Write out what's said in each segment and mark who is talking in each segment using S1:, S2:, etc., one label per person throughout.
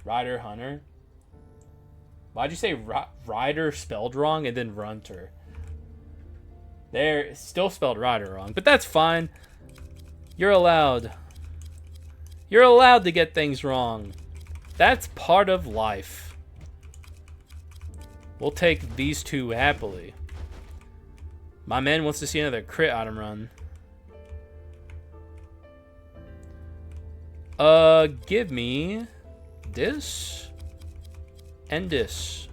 S1: Rider Hunter. Why'd you say Rider spelled wrong and then Runter? There, still spelled Rider wrong, but that's fine. You're allowed. You're allowed to get things wrong. That's part of life. We'll take these two happily. My man wants to see another crit item run. Give me this and this.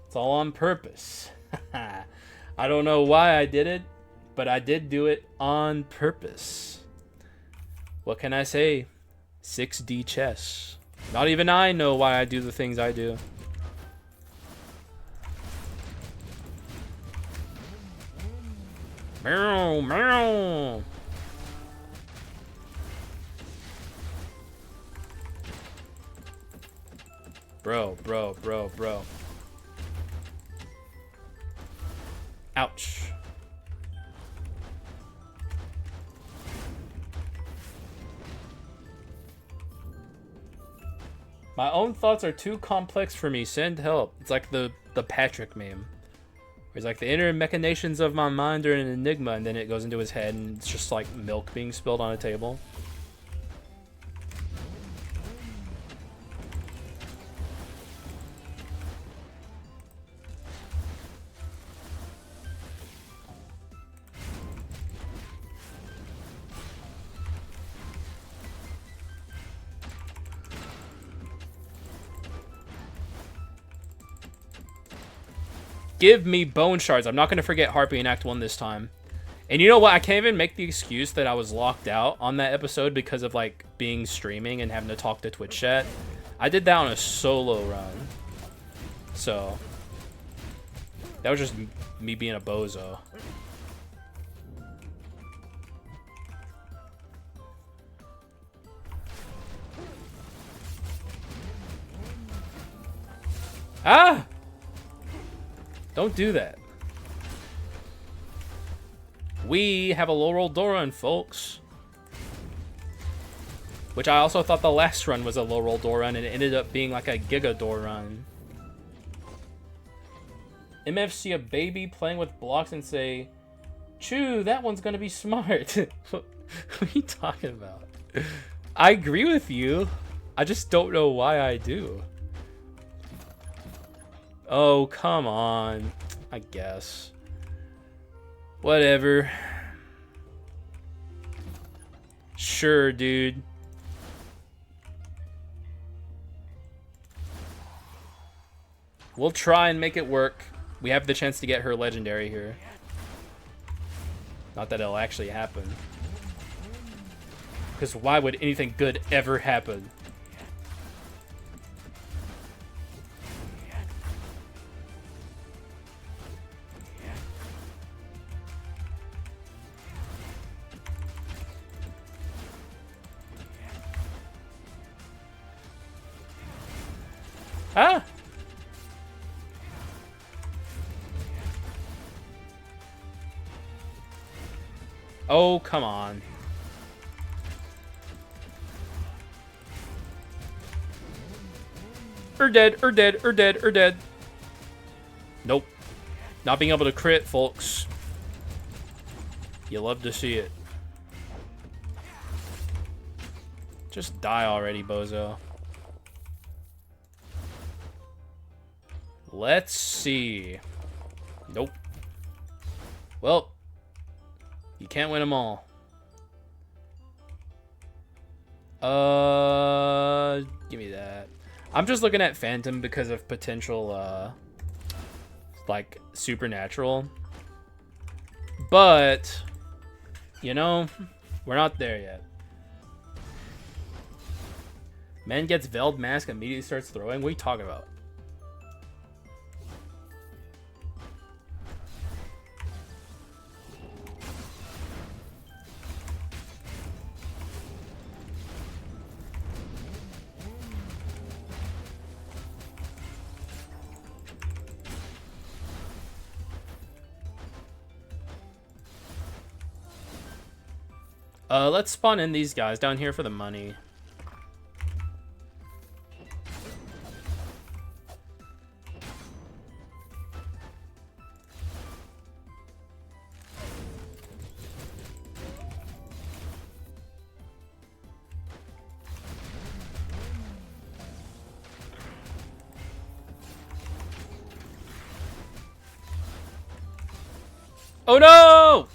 S1: It's all on purpose. I don't know why I did it, but I did do it on purpose. What can I say? 6D chess. Not even I know why I do the things I do. Meow, meow. Bro. Ouch. My own thoughts are too complex for me. Send help. It's like the Patrick meme. Where he's like, the inner machinations of my mind are an enigma, and then it goes into his head, and it's just like milk being spilled on a table. Give me bone shards. I'm not going to forget Harpy in Act 1 this time. And you know what? I can't even make the excuse that I was locked out on that episode because of, like, being streaming and having to talk to Twitch chat. I did that on a solo run. So, that was just me being a bozo. Ah! Don't do that. We have a low roll door run, folks. Which I also thought the last run was a low roll door run, and it ended up being like a giga door run. MF see a baby playing with blocks and say, "Chew, that one's gonna be smart." What are you talking about? I agree with you. I just don't know why I do. Oh, come on. I guess. Whatever. Sure, dude. We'll try and make it work. We have the chance to get her legendary here. Not that it'll actually happen. Because why would anything good ever happen? Ah! Oh, come on. Dead. Nope. Not being able to crit, folks. You love to see it. Just die already, bozo. Let's see. Nope. Well, you can't win them all. Give me that. I'm just looking at Phantom because of potential, like, supernatural. But, you know, we're not there yet. Man gets Veiled Mask, immediately starts throwing. What are you talking about? Let's spawn in these guys down here for the money. Oh no!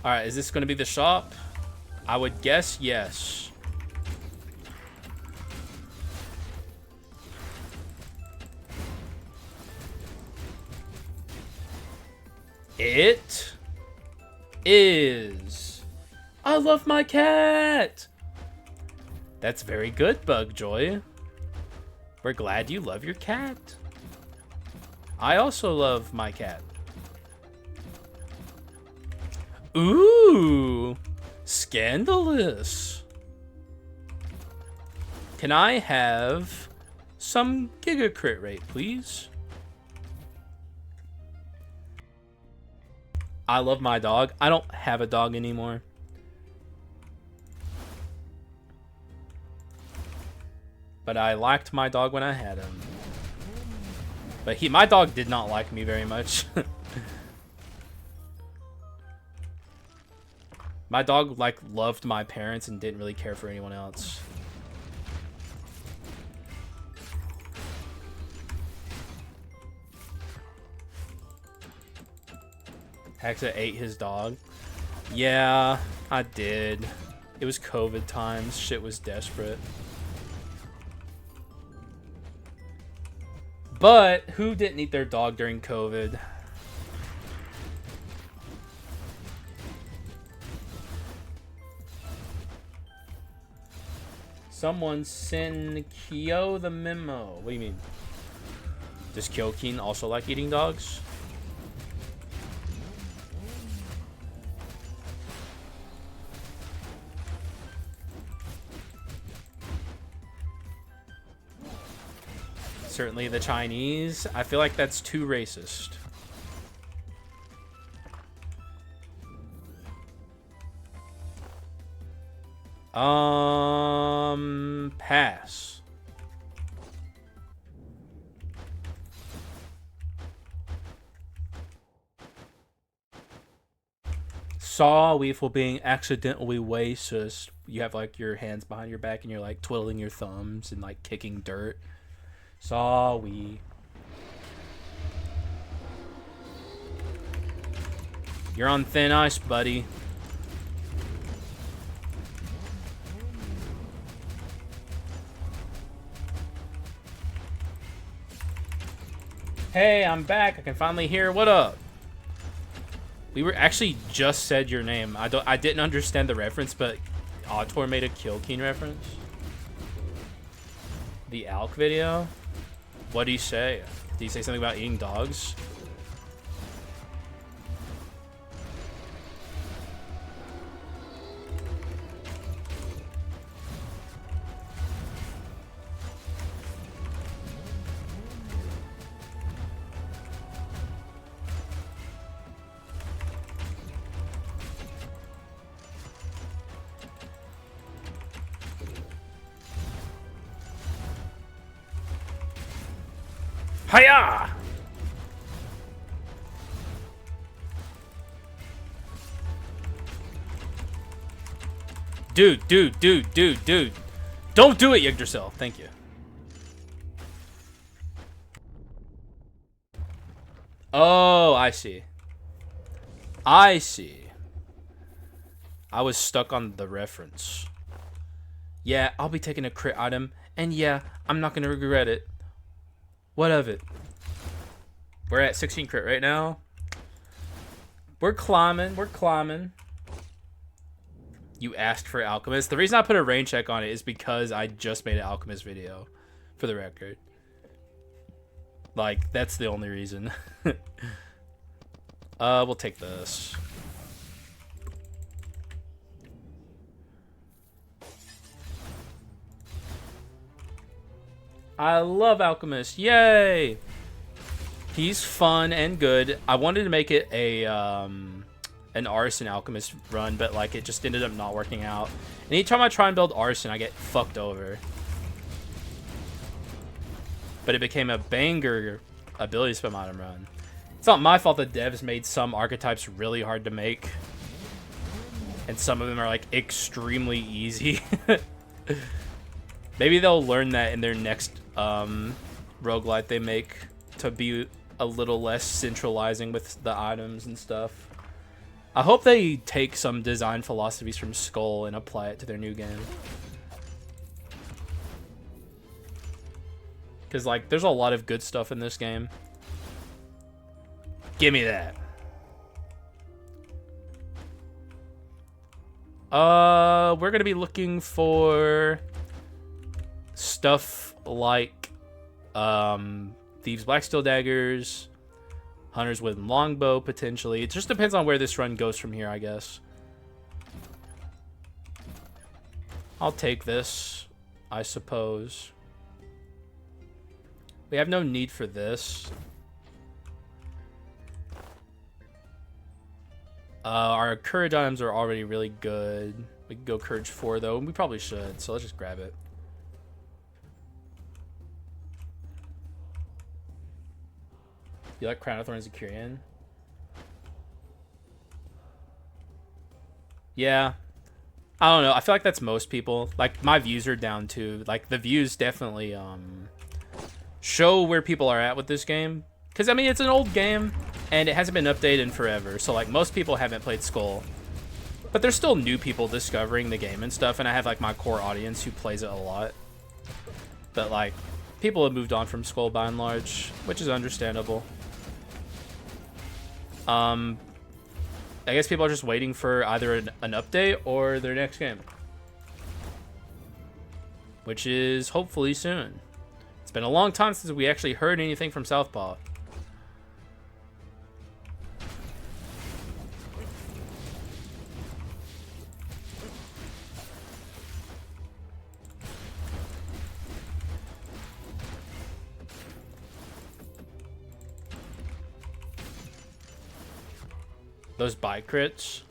S1: Alright, is this going to be the shop? I would guess yes. It is. I love my cat. That's very good, Bugjoy. We're glad you love your cat. I also love my cat. Ooh, scandalous. Can I have some Giga Crit Rate, please? I love my dog. I don't have a dog anymore. But I liked my dog when I had him. But my dog did not like me very much. My dog, like, loved my parents and didn't really care for anyone else. Haxa ate his dog. Yeah, I did. It was COVID times. Shit was desperate. But who didn't eat their dog during COVID? Someone send Kyo the memo. What do you mean? Does Kyokeen also like eating dogs? Certainly the Chinese. I feel like that's too racist. Pass. Sorry for being accidentally racist. You have like your hands behind your back and you're like twiddling your thumbs and like kicking dirt. Sorry. You're on thin ice, buddy. Hey, I'm back. I can finally hear. What up? We were actually just said your name. I didn't understand the reference, but Autor made a Kyokeen reference. The Alk video. What did he say? Did he say something about eating dogs? Hiya! Dude. Don't do it, Yggdrasil. Thank you. Oh, I see. I see. I was stuck on the reference. Yeah, I'll be taking a crit item, and yeah, I'm not gonna regret it. What of it? We're at 16 crit right now. We're climbing. We're climbing. You asked for Alchemist. The reason I put a rain check on it is because I just made an Alchemist video, for the record. Like, that's the only reason. We'll take this. I love Alchemist. Yay! He's fun and good. I wanted to make it a an Arson Alchemist run, but like it just ended up not working out. And anytime I try and build Arson, I get fucked over. But it became a banger ability spam item run. It's not my fault that devs made some archetypes really hard to make. And some of them are like extremely easy. Maybe they'll learn that in their next roguelite they make to be a little less centralizing with the items and stuff. I hope they take some design philosophies from Skul and apply it to their new game. Because, like, there's a lot of good stuff in this game. Give me that. We're going to be looking for stuff like Thieves' Blacksteel Daggers, Hunter's Wooden Longbow, potentially. It just depends on where this run goes from here, I guess. I'll take this, I suppose. We have no need for this. Our courage items are already really good. We can go courage 4 though, and we probably should, so let's just grab it. You like Crown of Thorns and Kyrian? Yeah. I don't know. I feel like that's most people. Like, my views are down too. Like, the views definitely show where people are at with this game. Because, I mean, it's an old game, and it hasn't been updated in forever. So, like, most people haven't played Skul. But there's still new people discovering the game and stuff, and I have, like, my core audience who plays it a lot. But, like, people have moved on from Skul by and large, which is understandable. I guess people are just waiting for either an update or their next game. Which is hopefully soon. It's been a long time since we actually heard anything from Southpaw. Those bike crits.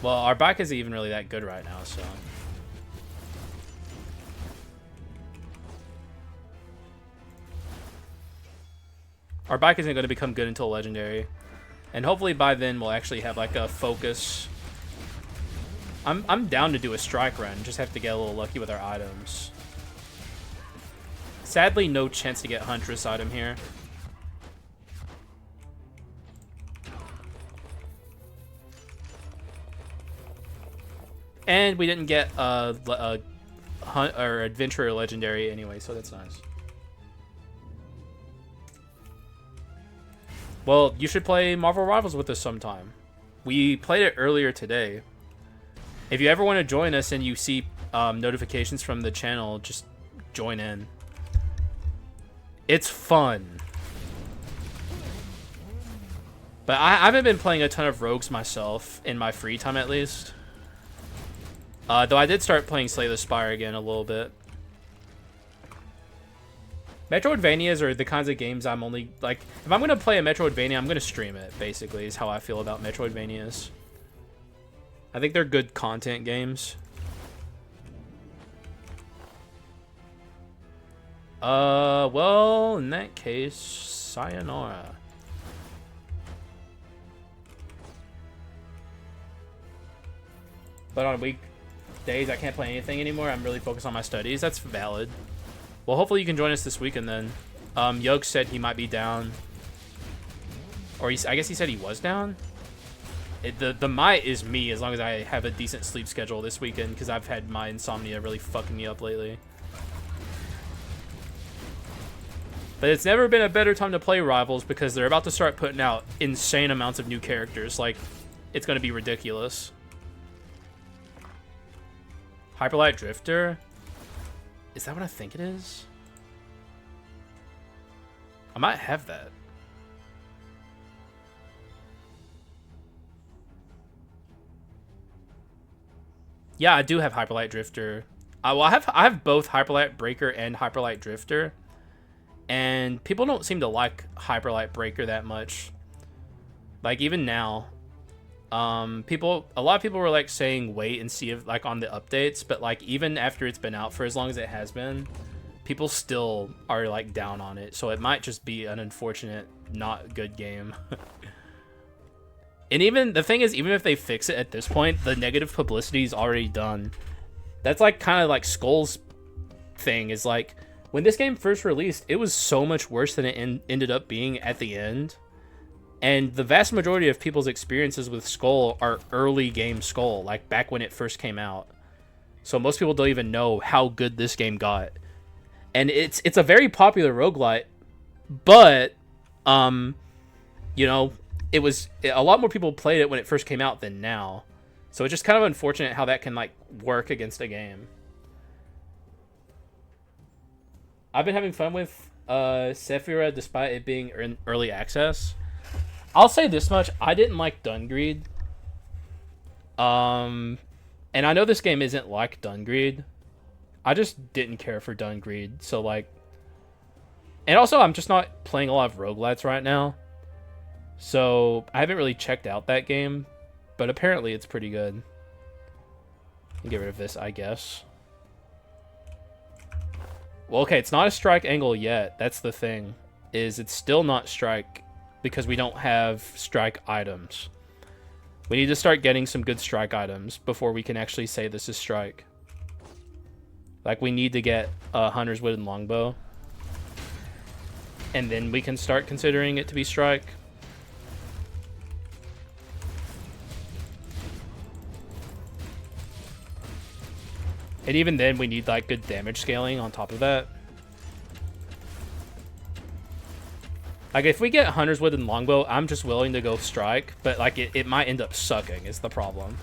S1: Well, our bike isn't even really that good right now, so. Our bike isn't going to become good until legendary. And hopefully by then we'll actually have like a focus. I'm down to do a strike run, just have to get a little lucky with our items. Sadly, no chance to get Huntress item here. And we didn't get a hunt or adventurer legendary anyway, so that's nice. Well, you should play Marvel Rivals with us sometime. We played it earlier today. If you ever want to join us and you see notifications from the channel, just join in. It's fun. But I haven't been playing a ton of rogues myself, in my free time at least. Though I did start playing Slay the Spire again a little bit. Metroidvanias are the kinds of games I'm only, like, if I'm going to play a Metroidvania, I'm going to stream it, basically, is how I feel about Metroidvanias. I think they're good content games. Well, in that case, sayonara. But on weekdays, I can't play anything anymore. I'm really focused on my studies. That's valid. Well, hopefully you can join us this weekend then. Yoke said he might be down. Or I guess he said he was down. The might is me, as long as I have a decent sleep schedule this weekend, because I've had my insomnia really fucking me up lately. But it's never been a better time to play Rivals, because they're about to start putting out insane amounts of new characters. Like, it's going to be ridiculous. Hyperlight Drifter? Is that what I think it is? I might have that. Yeah, I do have Hyperlight Drifter. Well, I have both Hyperlight Breaker and Hyperlight Drifter. And people don't seem to like Hyperlight Breaker that much. Like, even now. A lot of people were like saying wait and see if, like, on the updates, but like even after it's been out for as long as it has been, people still are like down on it. So it might just be an unfortunate, not good game. And even the thing is, even if they fix it at this point, the negative publicity is already done. That's like kind of like Skull's thing, is like when this game first released, it was so much worse than it ended up being at the end. And the vast majority of people's experiences with Skul are early game Skul, like back when it first came out. So most people don't even know how good this game got. And it's a very popular roguelite, but you know, it was a lot more people played it when it first came out than now. So it's just kind of unfortunate how that can like work against a game. I've been having fun with Sephira despite it being in early access. I'll say this much: I didn't like Dungreed. And I know this game isn't like Dungreed. I just didn't care for Dungreed. So like, and also I'm just not playing a lot of roguelites right now. So I haven't really checked out that game, but apparently it's pretty good. I'll get rid of this, I guess. Well, okay, it's not a strike angle yet. That's the thing, is it's still not strike because we don't have strike items. We need to start getting some good strike items before we can actually say this is strike. Like, we need to get a Hunter's Wooden Longbow, and then we can start considering it to be strike. And even then, we need, like, good damage scaling on top of that. Like, if we get Hunter's Wooden Longbow, I'm just willing to go strike, but, like, it might end up sucking is the problem.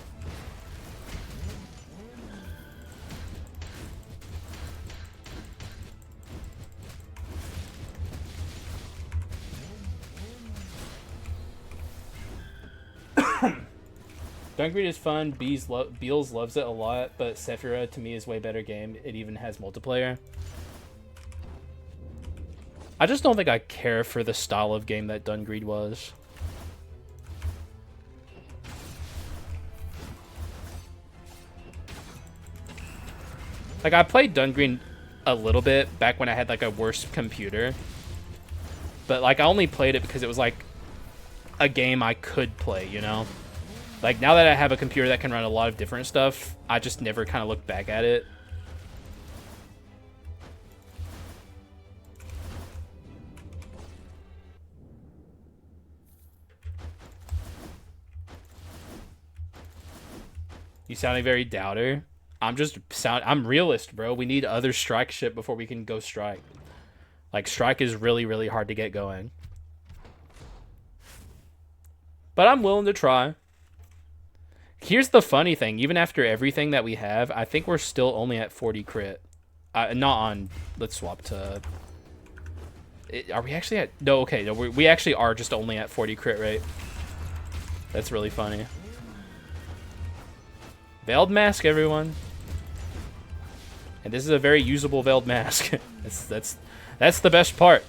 S1: Dungreed is fun. Beals loves it a lot, but Sephira to me is way better game. It even has multiplayer. I just don't think I care for the style of game that Dungreed was. Like, I played Dungreed a little bit back when I had like a worse computer, but like I only played it because it was like a game I could play, you know? Like, now that I have a computer that can run a lot of different stuff, I just never kind of looked back at it. You sounding very doubter. I'm realist, bro. We need other strike shit before we can go strike. Like, strike is really, really hard to get going. But I'm willing to try. Here's the funny thing. Even after everything that we have, I think we're still only at 40 crit. Not on... Let's swap to... Are we actually at... No, okay. No, we actually are just only at 40 crit rate. That's really funny. Veiled Mask, everyone. And this is a very usable Veiled Mask. That's the best part.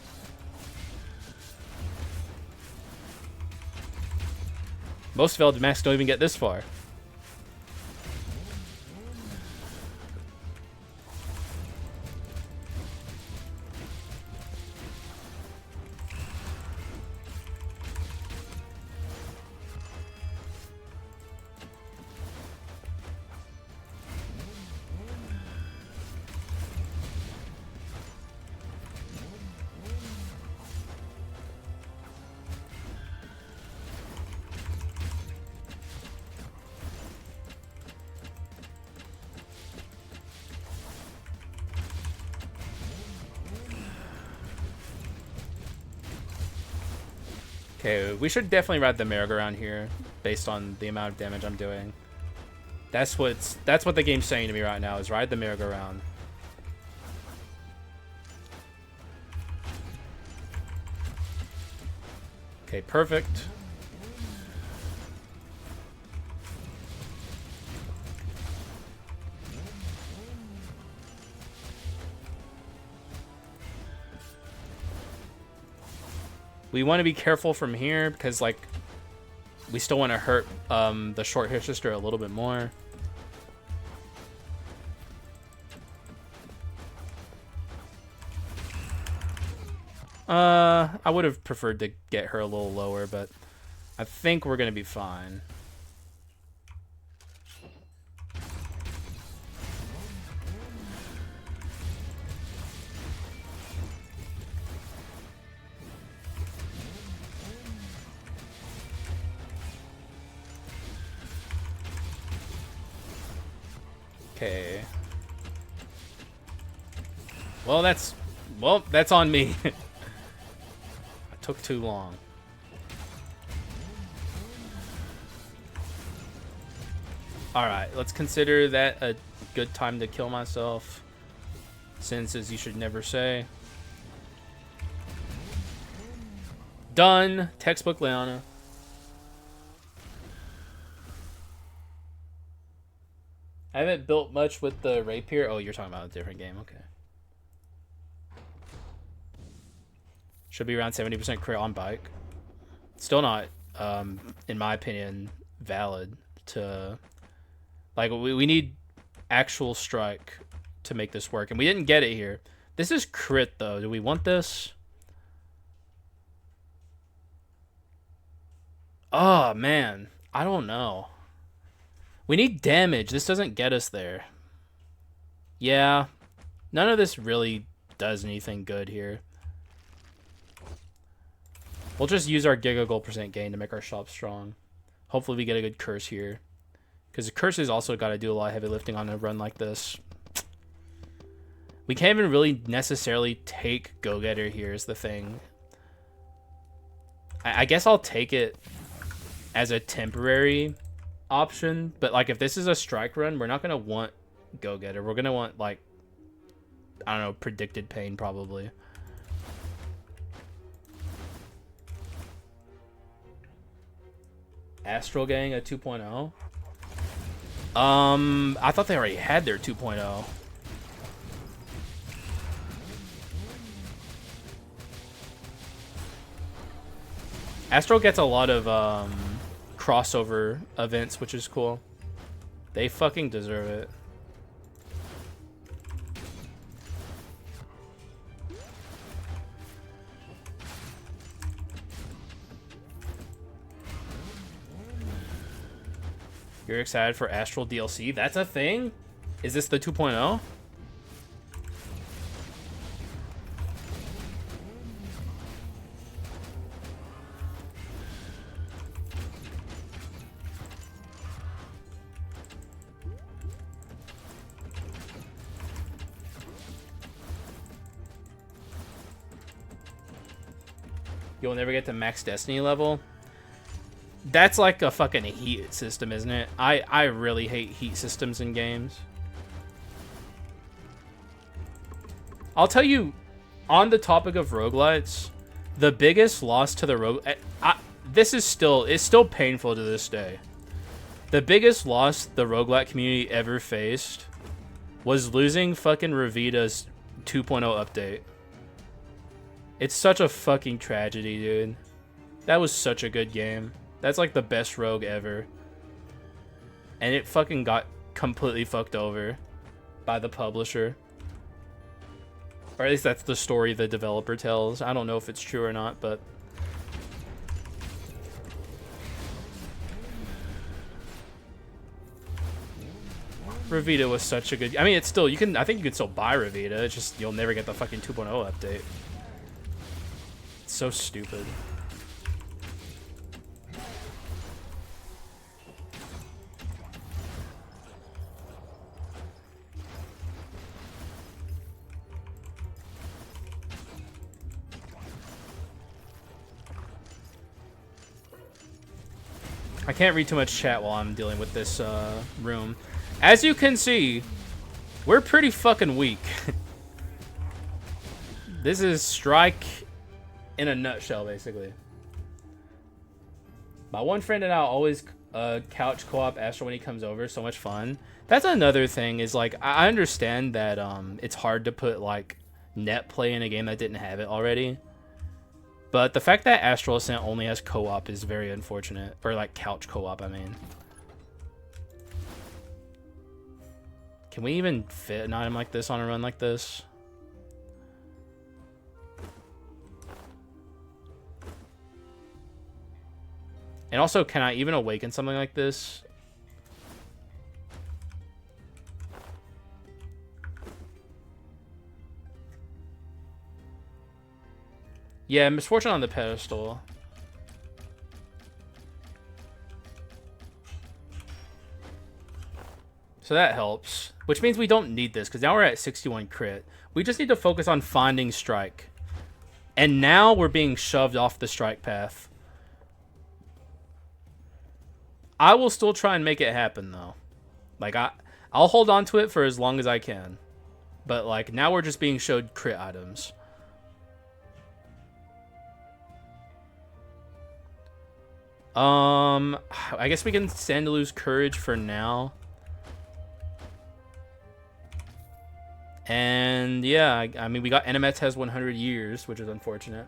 S1: Most Veiled Masks don't even get this far. Okay, we should definitely ride the merry-go-round here, based on the amount of damage I'm doing. That's what the game's saying to me right now, is ride the merry-go-round. Okay, perfect. We want to be careful from here because, like, we still want to hurt the short hair sister a little bit more. I would have preferred to get her a little lower, but I think we're going to be fine. Okay. Well, that's on me. It took too long. Alright, let's consider that a good time to kill myself. Sentences you should never say. Done. Textbook Leona. I haven't built much with the rapier. Oh, you're talking about a different game. Okay. Should be around 70% crit on bike. Still not, in my opinion, valid to... Like, we need actual strike to make this work. And we didn't get it here. This is crit, though. Do we want this? Oh, man. I don't know. We need damage. This doesn't get us there. Yeah. None of this really does anything good here. We'll just use our Giga Gold % gain to make our shop strong. Hopefully we get a good curse here. Because the curse has also got to do a lot of heavy lifting on a run like this. We can't even really necessarily take Go-Getter here is the thing. I guess I'll take it as a temporary option. But like if this is a strike run, we're not going to want Go-Getter. We're going to want like, I don't know, predicted pain probably. Astral Gang at 2.0? I thought they already had their 2.0. Astral gets a lot of crossover events, which is cool. They fucking deserve it. You're excited for Astral DLC? That's a thing? Is this the 2.0? You'll never get to max Destiny level? That's like a fucking heat system, isn't it? I really hate heat systems in games. I'll tell you, on the topic of roguelites, the biggest loss to the rogue... This is still... It's still painful to this day. The biggest loss the roguelite community ever faced was losing fucking Revita's 2.0 update. It's such a fucking tragedy, dude. That was such a good game. That's like the best rogue ever. And it fucking got completely fucked over by the publisher. Or at least that's the story the developer tells. I don't know if it's true or not, but... Revita was such a good... I mean, it's still... You can. I think you can still buy Revita. It's just you'll never get the fucking 2.0 update. It's so stupid. I can't read too much chat while I'm dealing with this room. As you can see, we're pretty fucking weak. This is Strike in a nutshell, basically. My one friend and I always couch co-op Astro when he comes over. So much fun. That's another thing is like, I understand that it's hard to put like net play in a game that didn't have it already. But the fact that Astral Ascent only has co-op is very unfortunate. Or like couch co-op, I mean. Can we even fit an item like this on a run like this? And also, can I even awaken something like this? Yeah, Misfortune on the pedestal. So that helps. Which means we don't need this, because now we're at 61 crit. We just need to focus on finding strike. And now we're being shoved off the strike path. I will still try and make it happen, though. Like, I'll hold on to it for as long as I can. But, like, now we're just being showed crit items. I guess we can stand to lose courage for now. And, yeah, I mean, we got Enemet has 100 years, which is unfortunate.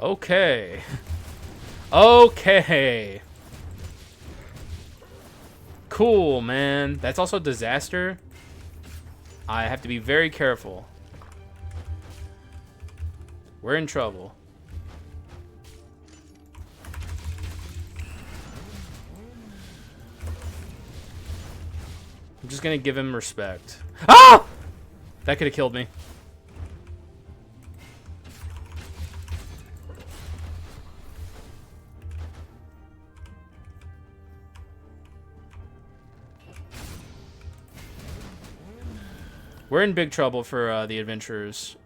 S1: Okay. Okay. Cool, man. That's also disaster. I have to be very careful. We're in trouble. I'm just gonna give him respect. Ah! That could have killed me. We're in big trouble for the adventurers.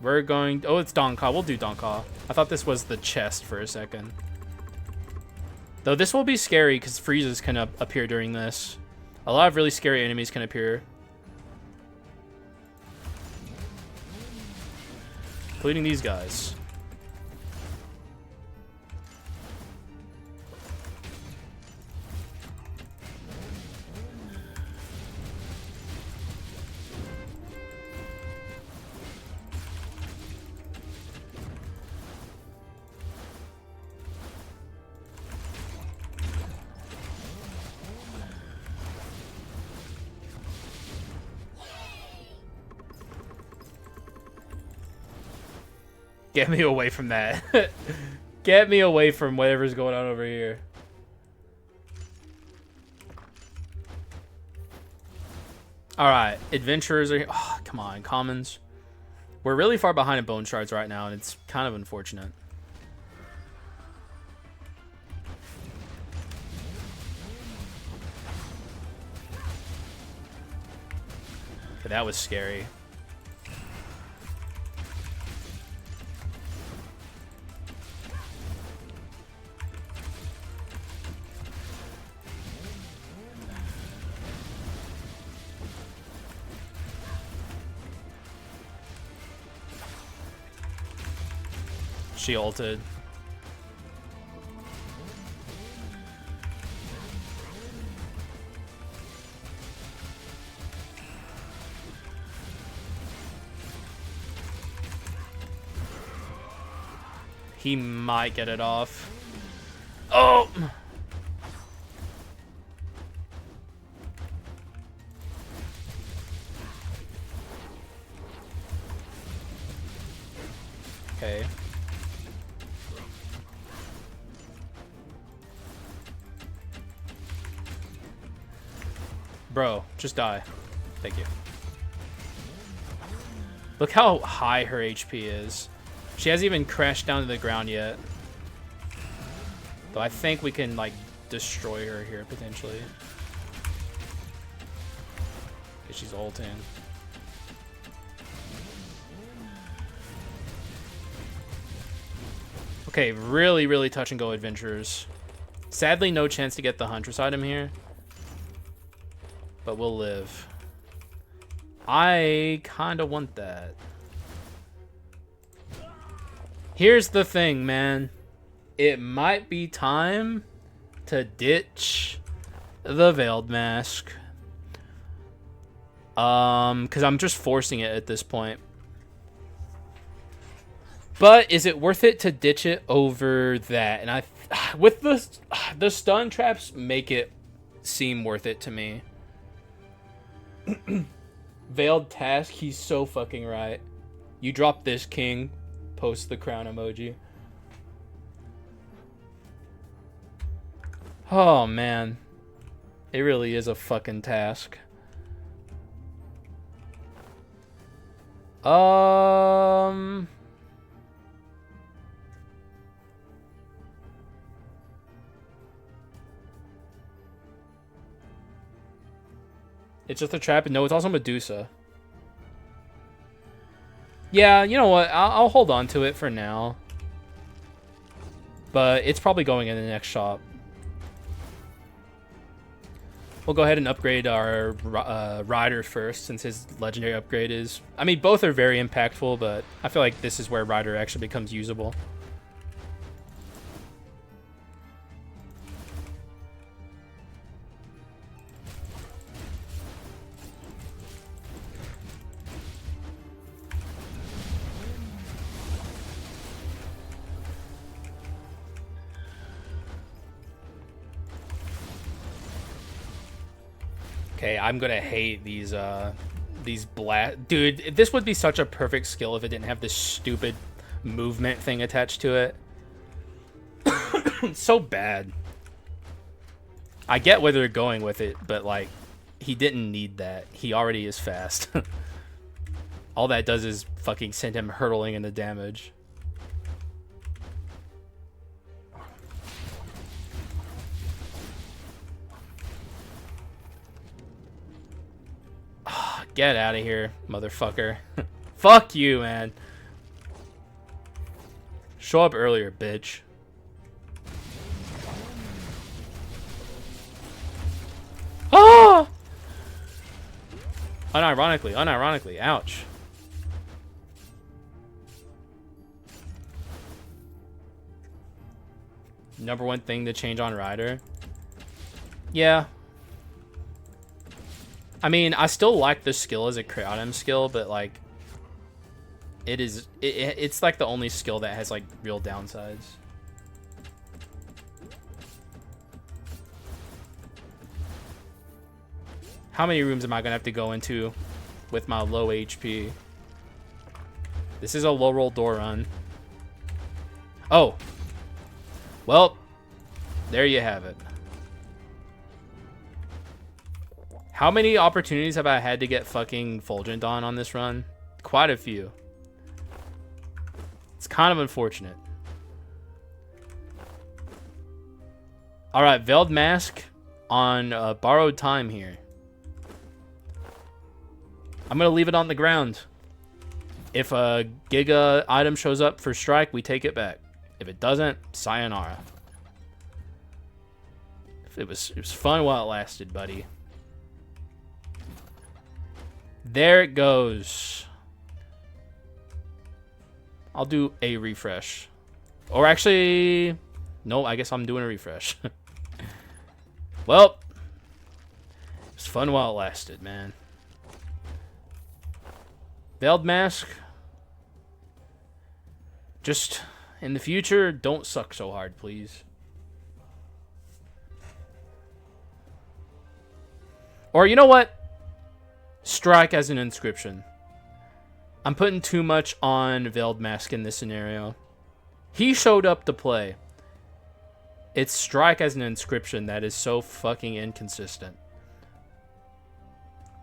S1: We're going... Oh, it's Donka. We'll do Donka. I thought this was the chest for a second. Though this will be scary because freezes can appear during this. A lot of really scary enemies can appear. Including these guys. Get me away from that. Get me away from whatever's going on over here. Alright, adventurers are here. Oh, come on, commons. We're really far behind in bone shards right now, and it's kind of unfortunate. Okay, that was scary. She ulted. He might get it off. Oh! Okay. Bro, just die. Thank you. Look how high her HP is. She hasn't even crashed down to the ground yet. Though I think we can, like, destroy her here, potentially. She's ulting. Okay, really, really touch and go adventurers. Sadly, no chance to get the Huntress item here. But we'll live. I kind of want that. Here's the thing, man. It might be time to ditch the Veiled Mask. Because I'm just forcing it at this point. But is it worth it to ditch it over that? And with the stun traps make it seem worth it to me. Veiled task, he's so fucking right. You drop this king, post the crown emoji. Oh man, it really is a fucking task. It's just a trap. No, it's also Medusa. Yeah, you know what? I'll hold on to it for now. But it's probably going in the next shop. We'll go ahead and upgrade our rider first, since his legendary upgrade is... I mean, both are very impactful, but I feel like this is where rider actually becomes usable. Okay, I'm gonna hate these blast... Dude, this would be such a perfect skill if it didn't have this stupid movement thing attached to it. It's so bad. I get where they're going with it, but, like, he didn't need that. He already is fast. All that does is fucking send him hurtling into damage. Get out of here, motherfucker. Fuck you, man. Show up earlier, bitch. Ah! Unironically, ouch. Number one thing to change on Rider. Yeah. I mean, I still like the skill as a Cryonim skill, but like, it's like the only skill that has like real downsides. How many rooms am I gonna have to go into with my low HP? This is a low roll door run. Oh, well, there you have it. How many opportunities have I had to get fucking Fulgent on this run? Quite a few. It's kind of unfortunate. Alright, Veiled Mask on borrowed time here. I'm going to leave it on the ground. If a Giga item shows up for Strike, we take it back. If it doesn't, sayonara. It was fun while it lasted, buddy. There it goes. I'll do a refresh. Or actually, no, I guess I'm doing a refresh. Well, it was fun while it lasted, man. Veiled Mask. Just, in the future, don't suck so hard, please. Or, you know what? Strike as an inscription. I'm putting too much on Veiled Mask in this scenario. He showed up to play. It's Strike as an inscription that is so fucking inconsistent.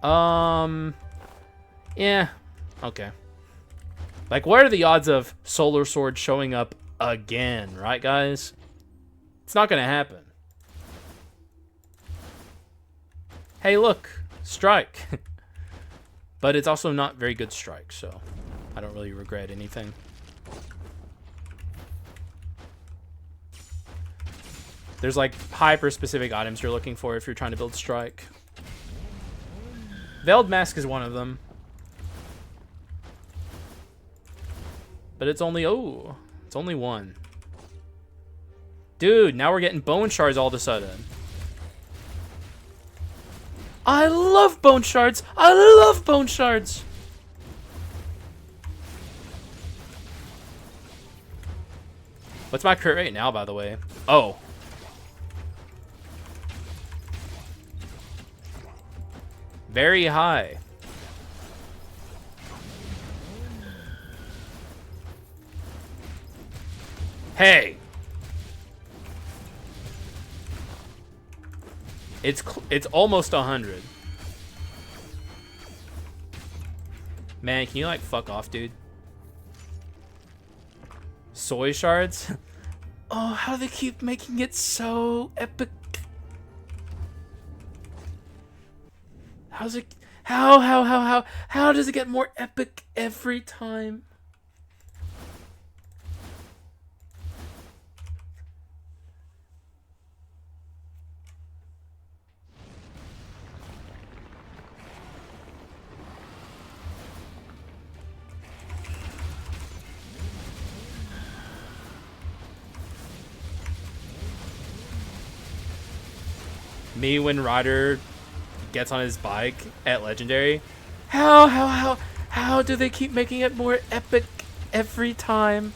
S1: Yeah. Okay. Like, what are the odds of Solar Sword showing up again, right, guys? It's not gonna happen. Hey, look. Strike. But it's also not very good Strike, so I don't really regret anything. There's like hyper-specific items you're looking for if you're trying to build Strike. Veiled Mask is one of them. But it's only, oh, it's only one. Dude, now we're getting bone shards all of a sudden. I love bone shards. I love bone shards. What's my crit rate now, by the way? Oh. Very high. Hey! It's almost 100. Man, can you like fuck off, dude? Soy shards? Oh, how do they keep making it so epic? How's it? How does it get more epic every time? Me when Ryder gets on his bike at Legendary. How do they keep making it more epic every time?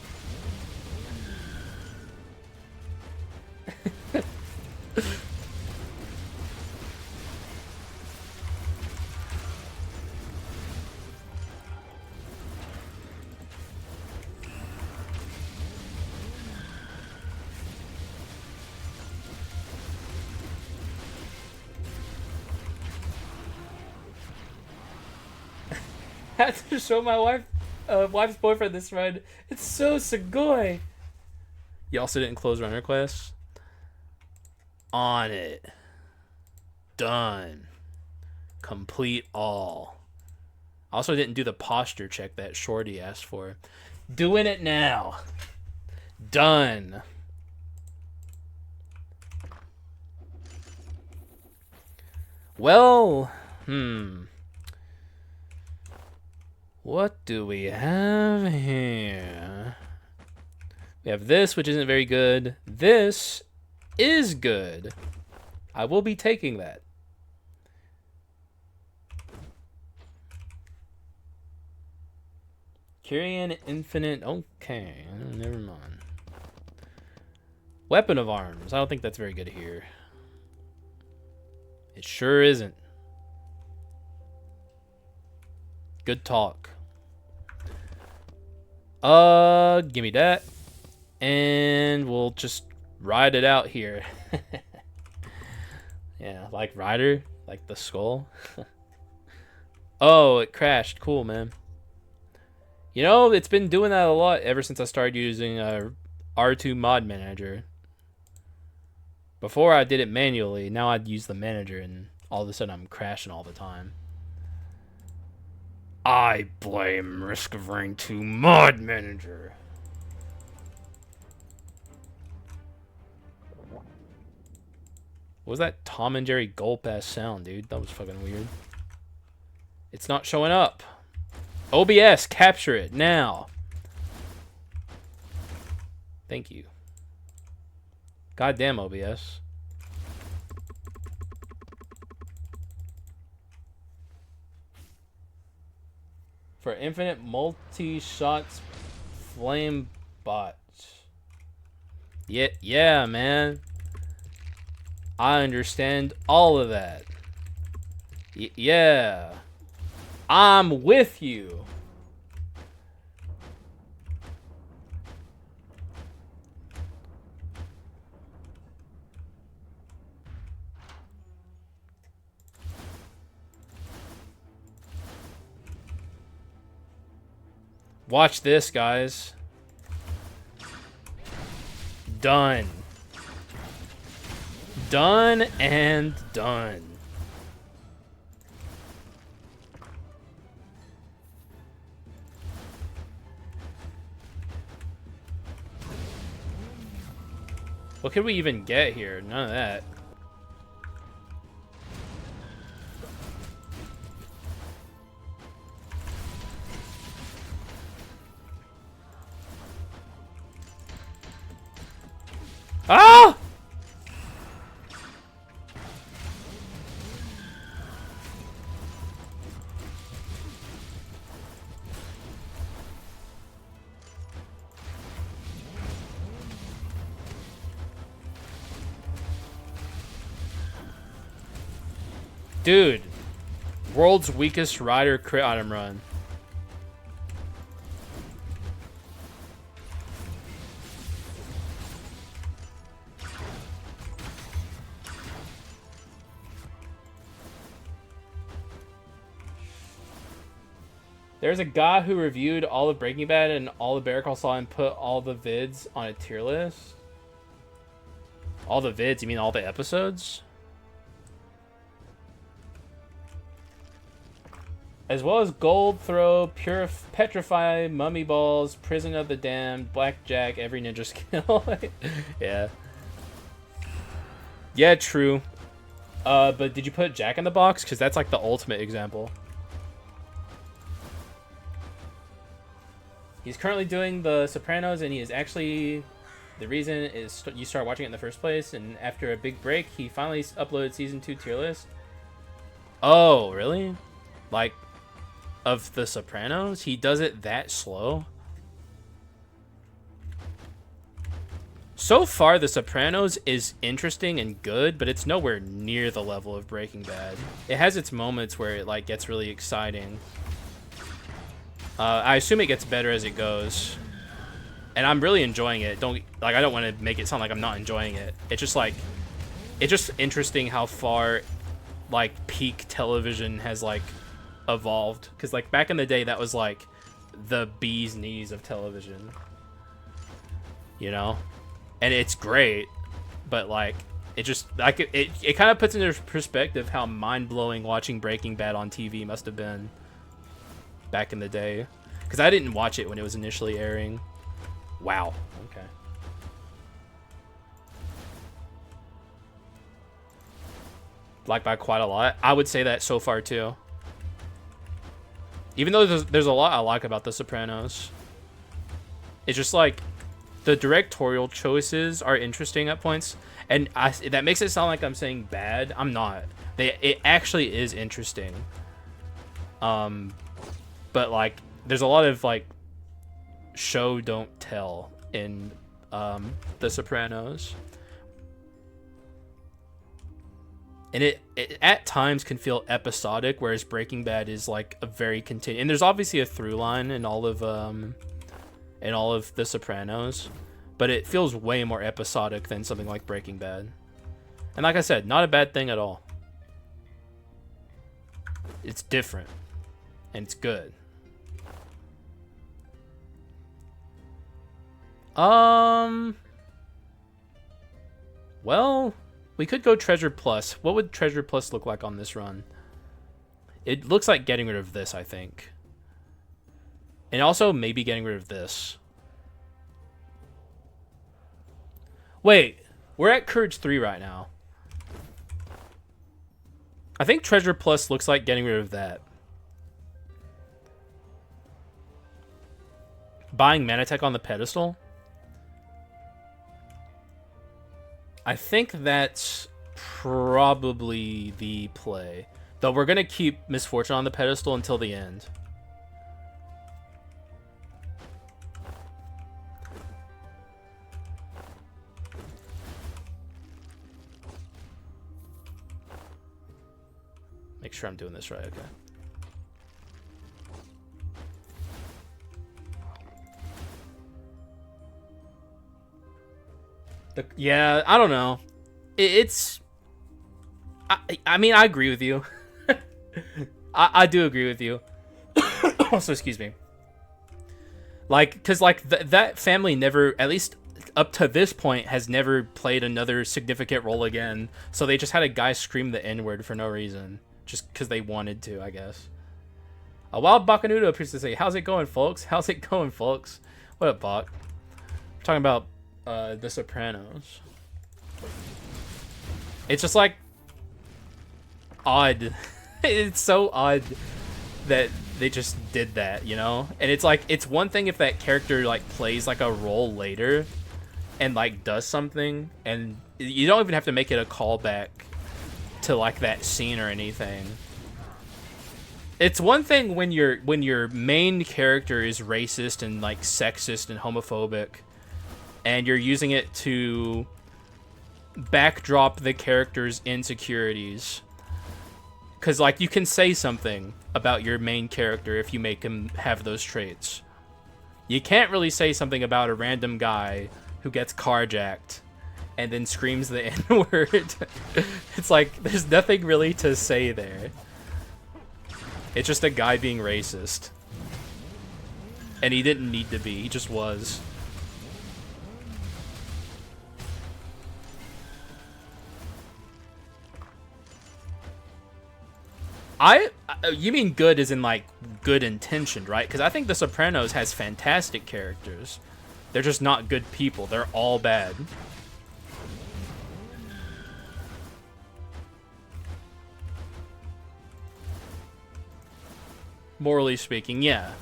S1: I had to show my wife's boyfriend this run. It's so Sugoi. You also didn't close runner quests? On it. Done. Complete all. Also didn't do the posture check that Shorty asked for. Doing it now. Done. Well, what do we have here? We have this, which isn't very good. This is good. I will be taking that. Kyrian Infinite. Okay, never mind. Weapon of Arms. I don't think that's very good here. It sure isn't. Good talk. Give me that. And we'll just ride it out here. Yeah, like Ryder, like the skull. Oh, it crashed. Cool, man. You know, it's been doing that a lot ever since I started using R2 Mod Manager. Before I did it manually, now I'd use the manager and all of a sudden I'm crashing all the time. I blame Risk of Rain 2 Mod Manager. What was that Tom and Jerry gulp-ass sound, dude? That was fucking weird. It's not showing up. OBS, capture it now. Thank you. Goddamn OBS. For infinite multi-shots flame bots. Yeah, man. I understand all of that. Yeah. I'm with you. Watch this, guys. Done. Done and done. What could we even get here? None of that. Ah! Dude, World's weakest rider crit item run. There's a guy who reviewed all of Breaking Bad and all the Better Call Saul and put all the vids on a tier list. All the vids? You mean all the episodes? As well as Gold Throw, Petrify, Mummy Balls, Prison of the Damned, Blackjack, every ninja skill. Yeah. Yeah, true. But did you put Jack in the box? Because that's like the ultimate example. He's currently doing The Sopranos, and he is actually... The reason is you start watching it in the first place, and after a big break, he finally uploaded Season 2 tier list. Oh, really? Like, of The Sopranos? He does it that slow? So far, The Sopranos is interesting and good, but it's nowhere near the level of Breaking Bad. It has its moments where it, like, gets really exciting. I assume it gets better as it goes, and I'm really enjoying it. I don't want to make it sound like I'm not enjoying it. It's just like, it's just interesting how far, like, peak television has like evolved. Because like back in the day, that was like the bee's knees of television, you know. And it's great, but like it just like it kind of puts into perspective how mind blowing watching Breaking Bad on TV must have been back in the day, because I didn't watch it when it was initially airing. Wow. Okay. Like by quite a lot. I would say that so far too. Even though there's a lot I like about The Sopranos. It's just like the directorial choices are interesting at points, and that makes it sound like I'm saying bad. I'm not. It actually is interesting. But like there's a lot of like show don't tell in The Sopranos, and it at times can feel episodic, whereas Breaking Bad is like a very continued, and there's obviously a through line in all of The Sopranos, but it feels way more episodic than something like Breaking Bad. And like I said, not a bad thing at all. It's different and it's good. Well, we could go Treasure Plus. What would Treasure Plus look like on this run? It looks like getting rid of this, I think. And also maybe getting rid of this. Wait, we're at Courage 3 right now. I think Treasure Plus looks like getting rid of that. Buying Manatech on the pedestal? I think that's probably the play. Though we're going to keep Misfortune on the pedestal until the end. Make sure I'm doing this right, okay. Yeah, I don't know. It's... I mean, I agree with you. I do agree with you. Also, excuse me. Like, because, like, that family never, at least up to this point, has never played another significant role again. So they just had a guy scream the N-word for no reason. Just because they wanted to, I guess. A Wild Bakanudo appears to say, how's it going, folks? How's it going, folks? What up, Bak? We're talking about The Sopranos. It's just like odd. It's so odd that they just did that, you know? And it's like, it's one thing if that character like plays like a role later and like does something, and you don't even have to make it a callback to like that scene or anything. It's one thing when your main character is racist and like sexist and homophobic, and you're using it to backdrop the character's insecurities. Because, like, you can say something about your main character if you make him have those traits. You can't really say something about a random guy who gets carjacked and then screams the N-word. It's like, there's nothing really to say there. It's just a guy being racist. And he didn't need to be, he just was. You mean good as in, like, good intentioned, right? Because I think The Sopranos has fantastic characters. They're just not good people. They're all bad. Morally speaking, yeah.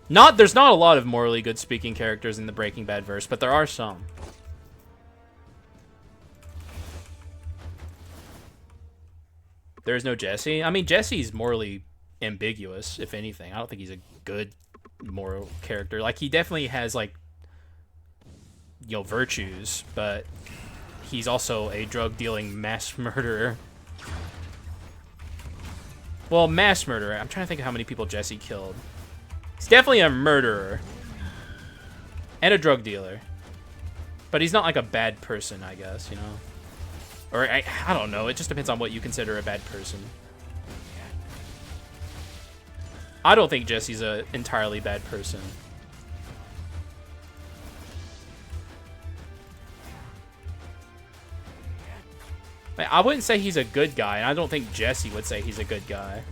S1: There's not a lot of morally good speaking characters in the Breaking Bad verse, but there are some. There's no Jesse. I mean, Jesse's morally ambiguous, if anything. I don't think he's a good moral character. Like, he definitely has, like, you know, virtues, but he's also a drug-dealing mass murderer. Well, mass murderer. I'm trying to think of how many people Jesse killed. He's definitely a murderer. And a drug dealer. But he's not, like, a bad person, I guess, you know? Or, I don't know. It just depends on what you consider a bad person. I don't think Jesse's an entirely bad person. I wouldn't say he's a good guy, and I don't think Jesse would say he's a good guy.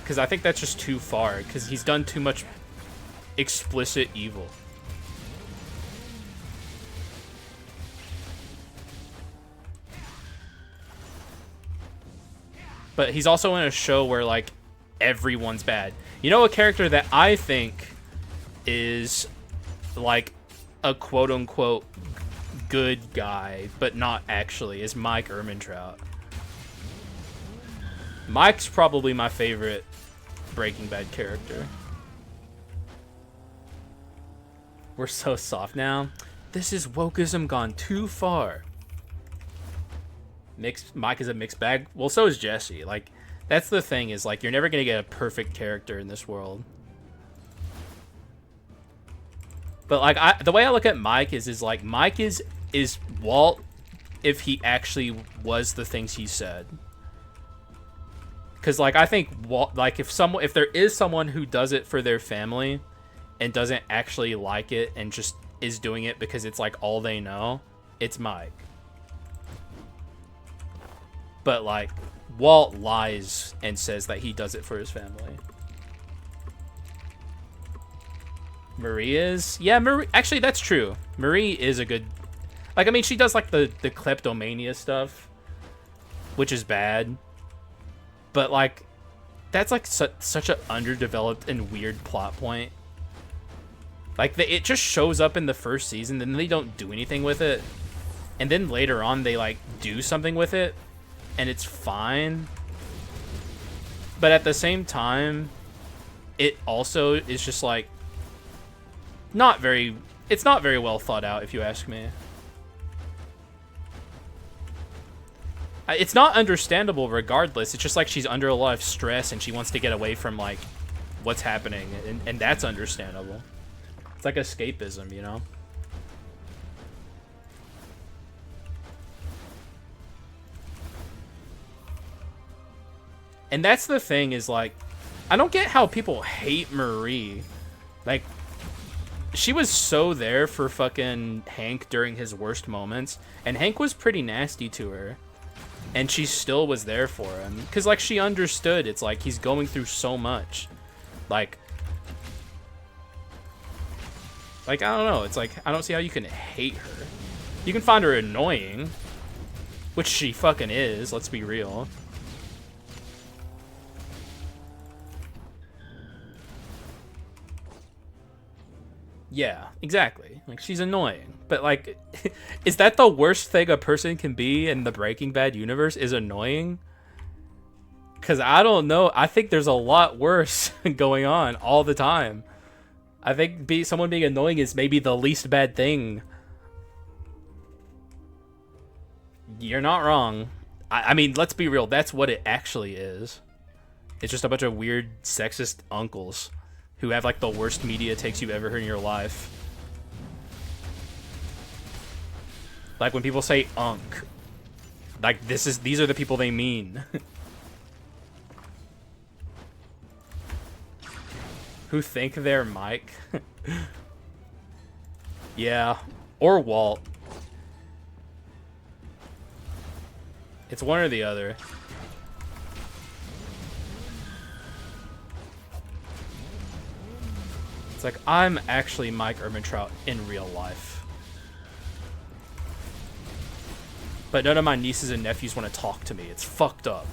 S1: Because I think that's just too far, because he's done too much explicit evil. But he's also in a show where, like, everyone's bad. You know, a character that I think is, like, a quote-unquote good guy, but not actually, is Mike Ehrmantraut. Mike's probably my favorite Breaking Bad character. We're so soft now. This is wokeism gone too far. Mike is a mixed bag. Well, so is Jesse. Like, that's the thing, is, like, you're never gonna get a perfect character in this world. But, like, the way I look at Mike is like, Mike is Walt if he actually was the things he said. Because, like, I think Walt, like, if there is someone who does it for their family and doesn't actually like it and just is doing it because it's, like, all they know, it's Mike. But, like, Walt lies and says that he does it for his family. Marie is? Yeah, Marie, actually, that's true. Marie is a good... Like, I mean, she does, like, the kleptomania stuff, which is bad. But, like, that's, like, such an underdeveloped and weird plot point. Like, it just shows up in the first season, then they don't do anything with it. And then later on, they, like, do something with it. And it's fine. But at the same time, it also is just, like, it's not very well thought out, if you ask me. It's not understandable regardless. It's just like she's under a lot of stress and she wants to get away from, like, what's happening. And that's understandable. It's like escapism, you know? And that's the thing, is, like, I don't get how people hate Marie. Like, she was so there for fucking Hank during his worst moments, and Hank was pretty nasty to her, and she still was there for him. Because, like, she understood. It's like, he's going through so much. Like, I don't know. It's like, I don't see how you can hate her. You can find her annoying, which she fucking is, let's be real. Yeah, exactly. Like, she's annoying. But, like, is that the worst thing a person can be in the Breaking Bad universe, is annoying? Because I don't know. I think there's a lot worse going on all the time. I think someone being annoying is maybe the least bad thing. You're not wrong. I mean, let's be real. That's what it actually is. It's just a bunch of weird sexist uncles who have like the worst media takes you've ever heard in your life. Like when people say unk, like these are the people they mean. Who think they're Mike. Yeah, or Walt. It's one or the other. It's like, I'm actually Mike Ehrmantraut in real life. But none of my nieces and nephews want to talk to me. It's fucked up.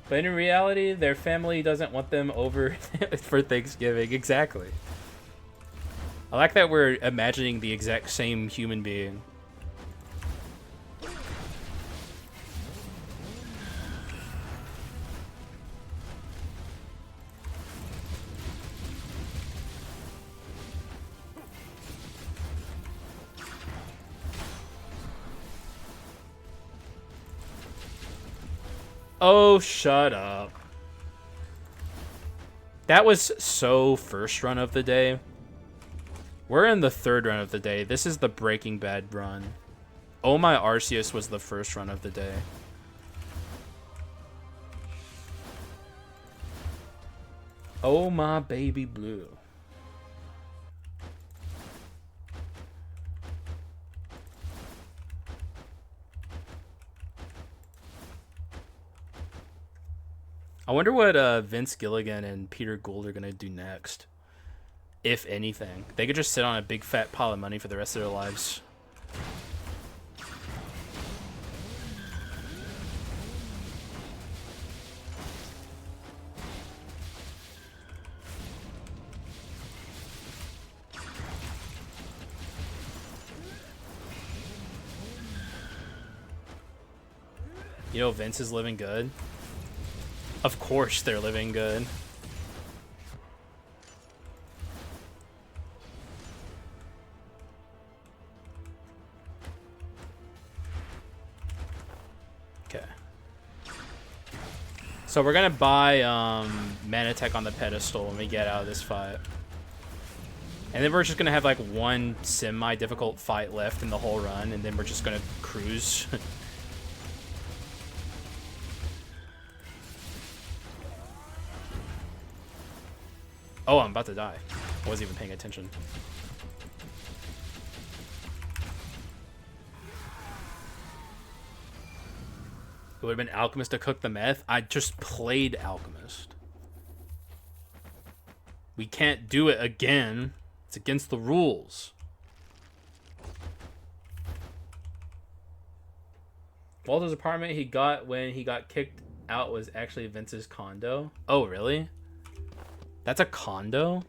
S1: But in reality, their family doesn't want them over for Thanksgiving. Exactly. I like that we're imagining the exact same human being. Oh, shut up. That was so first run of the day. We're in the third run of the day. This is the Breaking Bad run. Oh My Arceus was the first run of the day. Oh My Baby Blue. I wonder what Vince Gilligan and Peter Gould are going to do next. If anything. They could just sit on a big fat pile of money for the rest of their lives. You know, Vince is living good. Of course they're living good. Okay. So we're gonna buy Manatech on the pedestal when we get out of this fight. And then we're just gonna have like one semi-difficult fight left in the whole run, and then we're just gonna cruise. Oh, I'm about to die. I wasn't even paying attention. It would have been Alchemist to cook the meth. I just played Alchemist. We can't do it again. It's against the rules. Walter's apartment he got when he got kicked out was actually Vince's condo. Oh, really? That's a condo?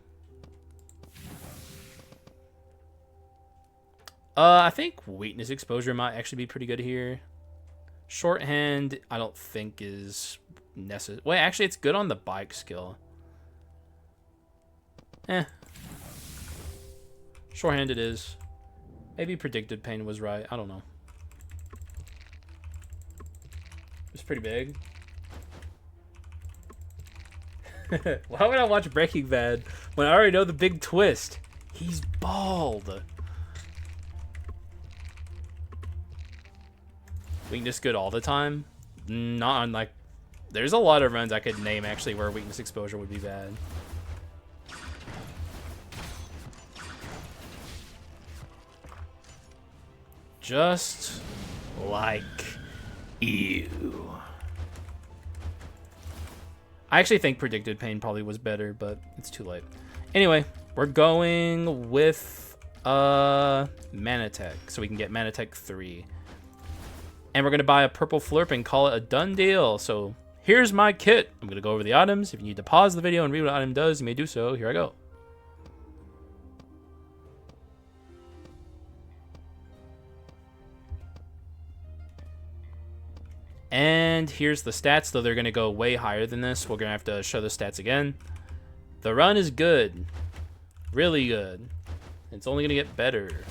S1: I think weakness exposure might actually be pretty good here. Shorthand, I don't think is necessary. Wait, actually, it's good on the bike skill. Shorthand it is. Maybe predicted pain was right. I don't know. It's pretty big. Why would I watch Breaking Bad when I already know the big twist? He's bald. Weakness good all the time? Not on like... There's a lot of runs I could name actually where weakness exposure would be bad. Just like you. I actually think predicted pain probably was better, but it's too late. Anyway, we're going with Manatech, so we can get Manatech 3. And we're going to buy a purple flurp and call it a done deal. So here's my kit. I'm going to go over the items. If you need to pause the video and read what an item does, you may do so. Here I go. And And here's the stats, though they're going to go way higher than this. We're going to have to show the stats again. The run is good. Really good. It's only going to get better.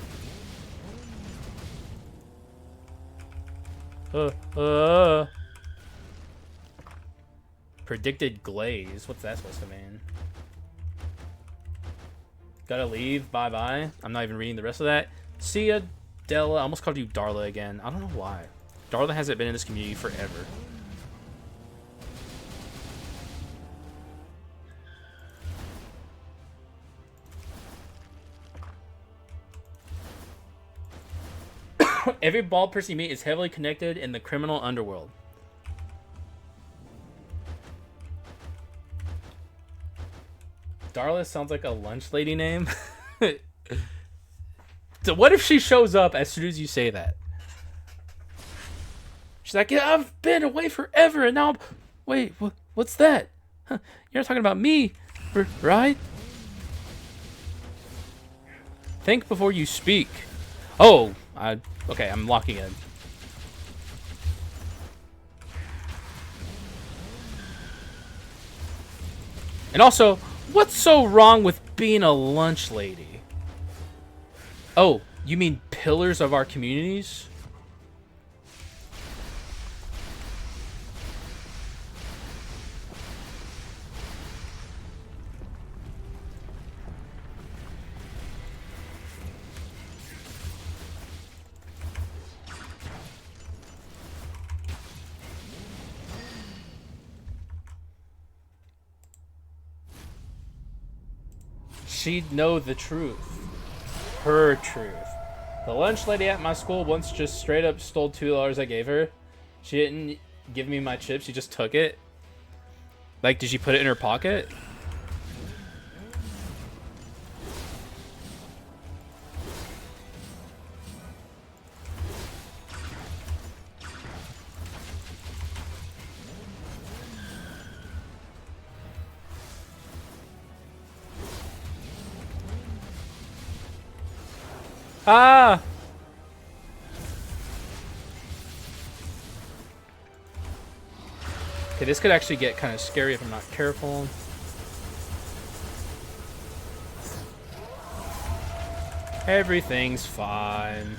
S1: Predicted glaze. What's that supposed to mean? Gotta leave. Bye-bye. I'm not even reading the rest of that. See ya, Della. I almost called you Darla again. I don't know why. Darla hasn't been in this community forever. Every bald person you meet is heavily connected in the criminal underworld. Darla sounds like a lunch lady name. So what if she shows up as soon as you say that? She's like, yeah, I've been away forever, and now I'm... Wait, what's that? Huh, you're not talking about me, right? Think before you speak. Oh, okay, I'm locking in. And also, what's so wrong with being a lunch lady? Oh, you mean pillars of our communities? She'd know the truth. Her truth. The lunch lady at my school once just straight up stole $2 I gave her. She didn't give me my chips, she just took it. Like, did she put it in her pocket? Ah! Okay, this could actually get kind of scary if I'm not careful. Everything's fine.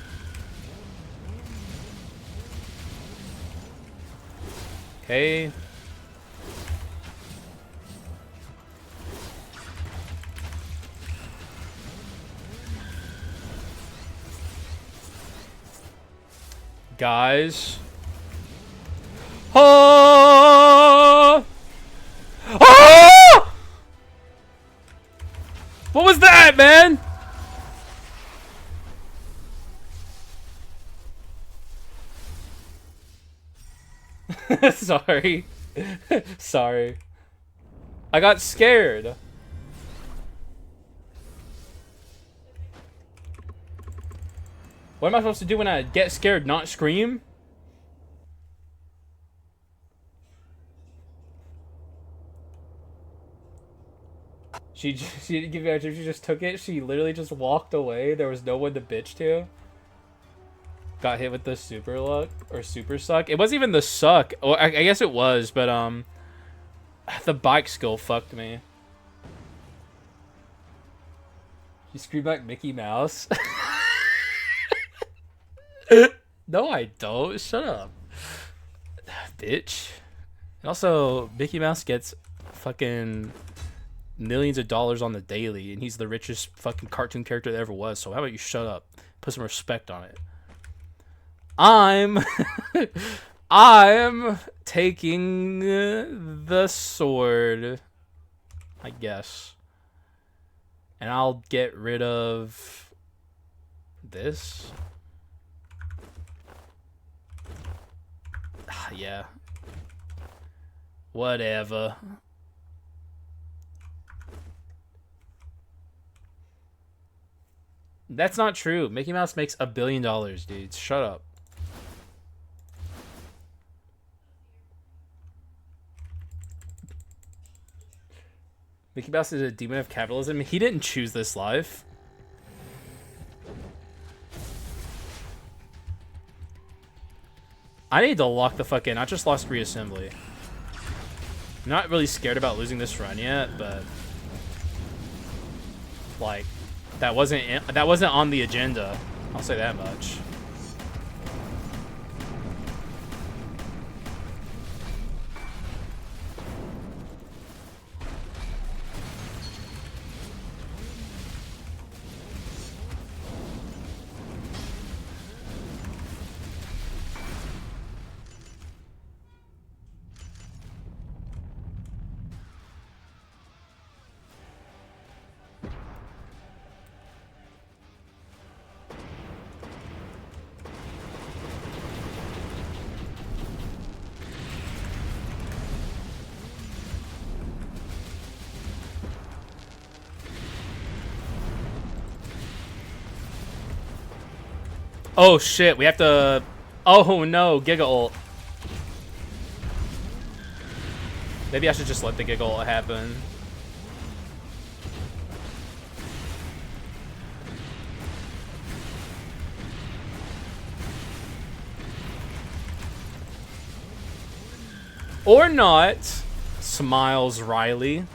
S1: Okay. Guys. Oh! Oh! What was that, man? Sorry. Sorry. I got scared. What am I supposed to do when I get scared? Not scream? She didn't give you a chip, she just took it. She literally just walked away. There was no one to bitch to. Got hit with the super luck or super suck. It wasn't even the suck. Or I guess it was, but the bike skill fucked me. You screamed like Mickey Mouse. No, I don't. Shut up, bitch. And also, Mickey Mouse gets fucking millions of dollars on the daily, and he's the richest fucking cartoon character there ever was. So how about you shut up? Put some respect on it. I'm taking the sword, I guess. And I'll get rid of this. Yeah. Whatever. That's not true. Mickey Mouse makes $1 billion, dude. Shut up. Mickey Mouse is a demon of capitalism. He didn't choose this life. I need to lock the fuck in. I just lost reassembly. I'm not really scared about losing this run yet, but like that wasn't on the agenda. I'll say that much. Oh shit, we have to... Oh no, Giga ult. Maybe I should just let the Giga ult happen. Or not, smiles Riley.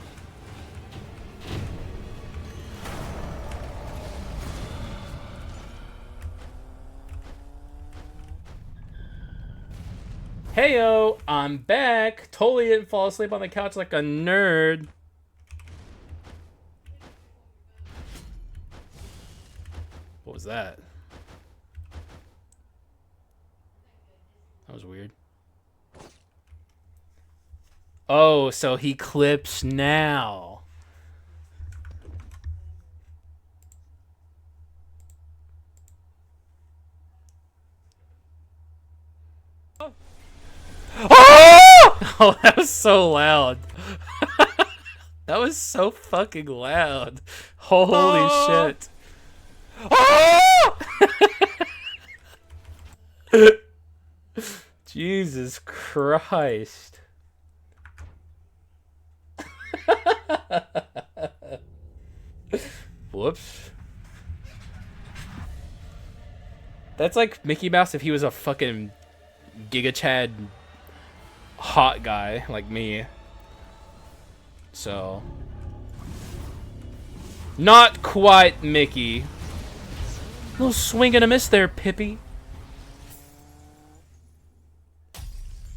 S1: Heyo, I'm back. Totally didn't fall asleep on the couch like a nerd. What was that? That was weird. Oh, so he clips now. Oh! Oh, that was so loud. That was so fucking loud. Holy shit. Oh! Jesus Christ. Whoops. That's like Mickey Mouse if he was a fucking Giga Chad hot guy like me. So not quite Mickey. Little swing and a miss there, Pippi.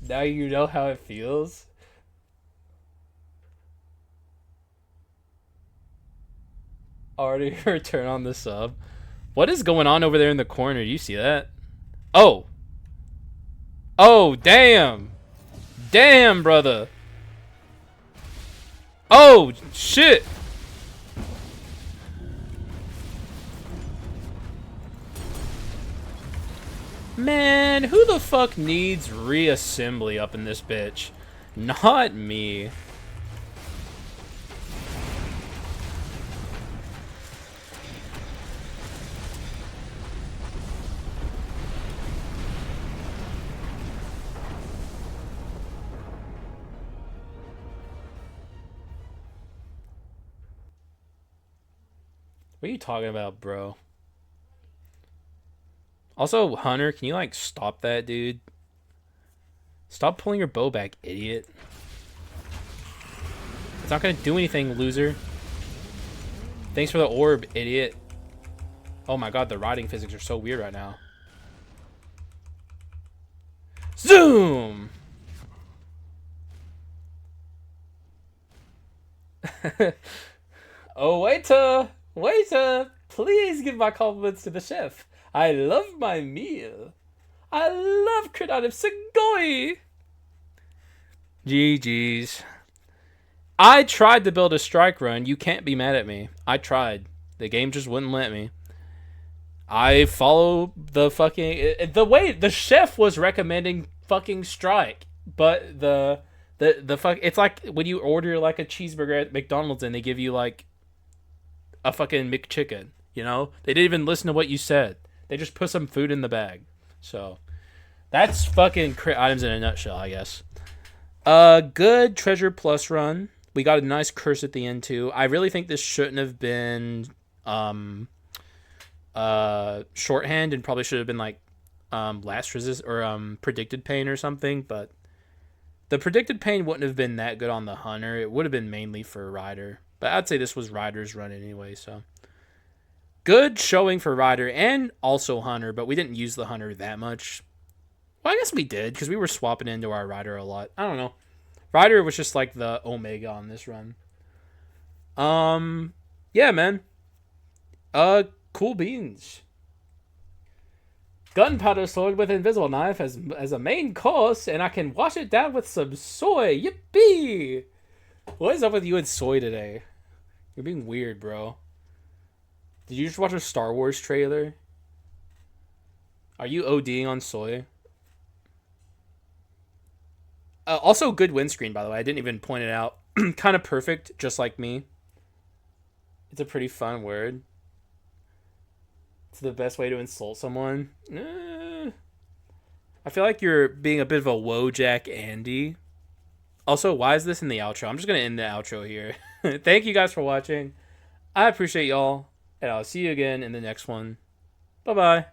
S1: Now you know how it feels. Already turn on the sub. What is going on over there in the corner? Do you see that? Oh. Oh, damn. Damn, brother. Oh, shit. Man, who the fuck needs reassembly up in this bitch? Not me. What are you talking about, bro? Also, Hunter, can you, like, stop that, dude? Stop pulling your bow back, idiot. It's not gonna do anything, loser. Thanks for the orb, idiot. Oh my god, the riding physics are so weird right now. Zoom! Oh, waiter! Waiter! Please give my compliments to the chef. I love my meal. I love crit out of Sugoi. GG's. I tried to build a strike run. You can't be mad at me. I tried. The game just wouldn't let me. I follow the fucking... The way the chef was recommending fucking strike. But the fuck... It's like when you order like a cheeseburger at McDonald's and they give you like a fucking McChicken. You know? They didn't even listen to what you said. They just put some food in the bag. So, that's fucking crit items in a nutshell, I guess. Good treasure plus run. We got a nice curse at the end, too. I really think this shouldn't have been shorthand and probably should have been, like, last resist or predicted pain or something, but the predicted pain wouldn't have been that good on the hunter. It would have been mainly for Ryder, but I'd say this was Ryder's run anyway. So good showing for Ryder and also Hunter, but we didn't use the Hunter that much. Well, I guess we did because we were swapping into our Ryder a lot. I don't know. Ryder was just like the Omega on this run. Yeah, man. Cool beans. Gunpowder sword with invisible knife as a main course, and I can wash it down with some soy. Yippee! What is up with you and soy today? You're being weird, bro. Did you just watch a Star Wars trailer? Are you ODing on soy? Also, good windscreen, by the way. I didn't even point it out. Kind of perfect, just like me. It's a pretty fun word. It's the best way to insult someone. I feel like you're being a bit of a Wojak Andy. Also, why is this in the outro? I'm just going to end the outro here. Thank you guys for watching. I appreciate y'all. And I'll see you again in the next one. Bye-bye.